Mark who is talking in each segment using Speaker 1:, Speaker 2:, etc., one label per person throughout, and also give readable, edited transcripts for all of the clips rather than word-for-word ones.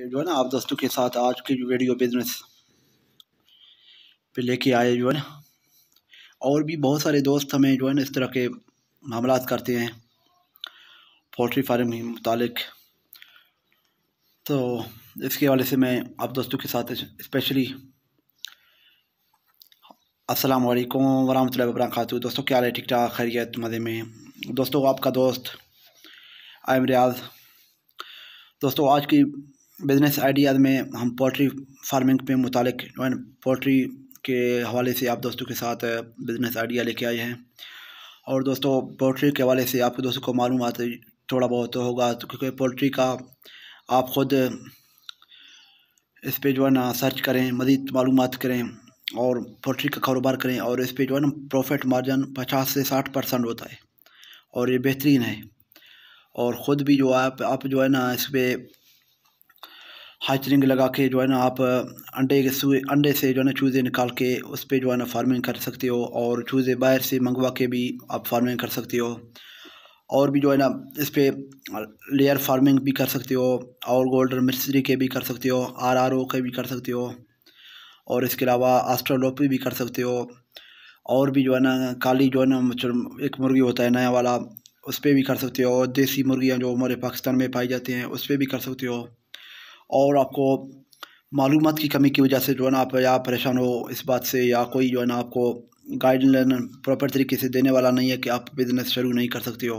Speaker 1: जो है ना आप दोस्तों के साथ आज की जो वीडियो बिजनेस पे लेके आए जो है ना, और भी बहुत सारे दोस्त हमें जो है ना इस तरह के मामलात करते हैं पोल्ट्री फार्म के मुतालिक। तो इसके हवाले से मैं आप दोस्तों के साथ स्पेशली अस्सलाम वालेकुम वरहमतुल्लाहि वबरकातुहू। दोस्तों क्या हाल है? ठीक ठाक, खैरियत, मज़े में। दोस्तों आपका दोस्त आई एम रियाज। दोस्तों आज की बिज़नेस आइडियाज़ में हम पोल्ट्री फार्मिंग पे मुतालिक जो है पोल्ट्री के हवाले से आप दोस्तों के साथ बिज़नेस आइडिया लेके आए हैं। और दोस्तों पोल्ट्री के हवाले से आपके दोस्तों को मालूमात थोड़ा बहुत होगा, तो क्योंकि पोल्ट्री का आप ख़ुद इस पे जो है ना सर्च करें, मज़ीद मालूमात करें और पोल्ट्री का कारोबार करें। और इस पे जो है ना प्रॉफिट मार्जिन 50 से 60% होता है और ये बेहतरीन है। और ख़ुद भी जो आप जो है ना इस पर हाइचरिंग लगा के जो है ना आप अंडे से जो है ना चूज़े निकाल के उस पर जो है ना फार्मिंग कर सकते हो, और चूज़े बाहर से मंगवा के भी आप फार्मिंग कर सकते हो। और भी जो है ना इस पर लेयर फार्मिंग भी कर सकते हो, और गोल्डन मिस्ट्री के भी कर सकते हो, RRO के भी कर सकते हो, और इसके अलावा ऑस्ट्रेलोपी भी कर सकते हो। और भी जो है ना काली जो है ना एक मुर्गी होता है नया वाला, उस पर भी कर सकते हो। देसी मुर्गियाँ जो हमारे पाकिस्तान में पाई जाती हैं उस पर भी कर सकते हो। और आपको मालूमात की कमी की वजह से जो है ना आप या परेशान हो इस बात से, या कोई जो है ना आपको गाइडलाइन प्रॉपर तरीके से देने वाला नहीं है कि आप बिज़नेस शुरू नहीं कर सकते हो,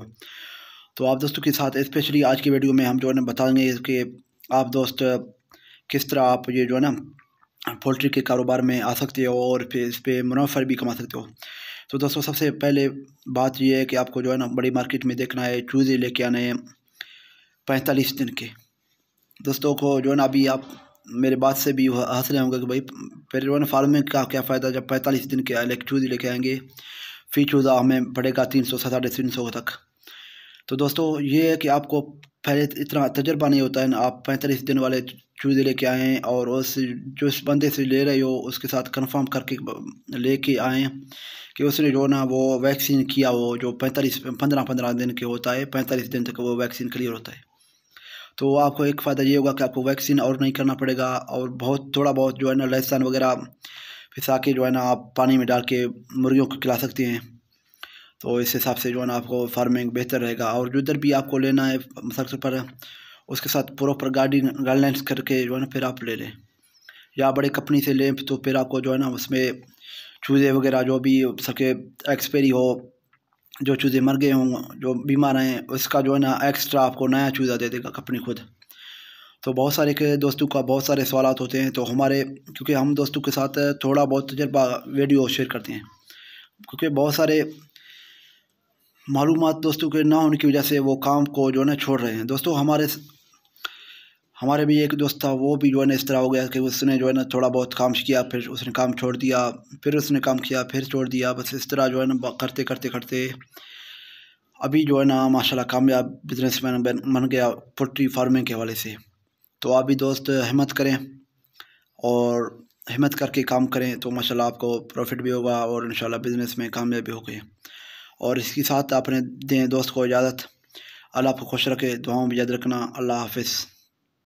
Speaker 1: तो आप दोस्तों के साथ स्पेशली आज की वीडियो में हम जो है ना बताएंगे कि आप दोस्त किस तरह आप ये जो है ना पोल्ट्री के कारोबार में आ सकते हो और फिर इस पर मुनाफा भी कमा सकते हो। तो दोस्तों सबसे पहले बात ये है कि आपको जो है ना बड़ी मार्केट में देखना है, चूज़े लेके आने हैं 45 दिन के। दोस्तों को जो है ना अभी आप मेरे बात से भी हंस रहे होंगे कि भाई फिर जो है ना फार्मिंग का क्या फ़ायदा जब 45 दिन के चूज़े लेके आएंगे, फ़ी चूज़ा हमें पड़ेगा 300 से 350 तक। तो दोस्तों ये है कि आपको पहले इतना तजर्बा नहीं होता है ना, आप 45 दिन वाले चूज़े लेके आएँ और उस जो इस बंदे से ले रहे हो उसके साथ कंफर्म करके लेके आएँ कि उसने जो ना वो वैक्सीन किया हो, जो 15 दिन के होता है, 45 दिन तक वो वैक्सीन क्लियर होता है। तो आपको एक फ़ायदा ये होगा कि आपको वैक्सीन और नहीं करना पड़ेगा, और थोड़ा बहुत जो है ना लहसुन वगैरह पिसा के जो है ना आप पानी में डाल के मुर्गियों को खिला सकते हैं। तो इस हिसाब से जो है ना आपको फार्मिंग बेहतर रहेगा। और जिधर भी आपको लेना है सबसे पर उसके साथ प्रॉपर गाइडलाइंस करके जो है ना फिर आप ले लें, या बड़े कंपनी से लें तो फिर आपको जो है ना उसमें चूज़े वगैरह जो भी सके एक्सपायरी हो, जो चूज़े मर गए हों, जो बीमार हैं, उसका जो है ना एक्स्ट्रा आपको नया चूज़ा दे देगा कंपनी खुद। तो बहुत सारे के दोस्तों का बहुत सारे सवालात होते हैं, तो हमारे क्योंकि हम दोस्तों के साथ थोड़ा बहुत तजर्बा वीडियो शेयर करते हैं, क्योंकि बहुत सारे मालूमात दोस्तों के ना होने की वजह से वो काम को जो है ना छोड़ रहे हैं। दोस्तों हमारे भी एक दोस्त था, वो भी जो है ना इस तरह हो गया कि उसने जो है ना थोड़ा बहुत काम किया, फिर उसने काम छोड़ दिया, फिर उसने काम किया, फिर छोड़ दिया। बस इस तरह जो है ना करते करते करते अभी जो है ना माशाल्लाह कामयाब बिजनेसमैन बन गया पोल्ट्री फार्मिंग के हवाले से। तो आप भी दोस्त हिम्मत करें और हिम्मत करके काम करें तो माशाल्लाह आपको प्रॉफिट भी होगा और इंशाल्लाह बिज़नेस में कामयाब भी हो गए। और इसके साथ अपने दें दोस्त को इजाज़त। अल्लाह आपको खुश रखे, दुआओं में याद रखना। अल्लाह हाफ़िज़।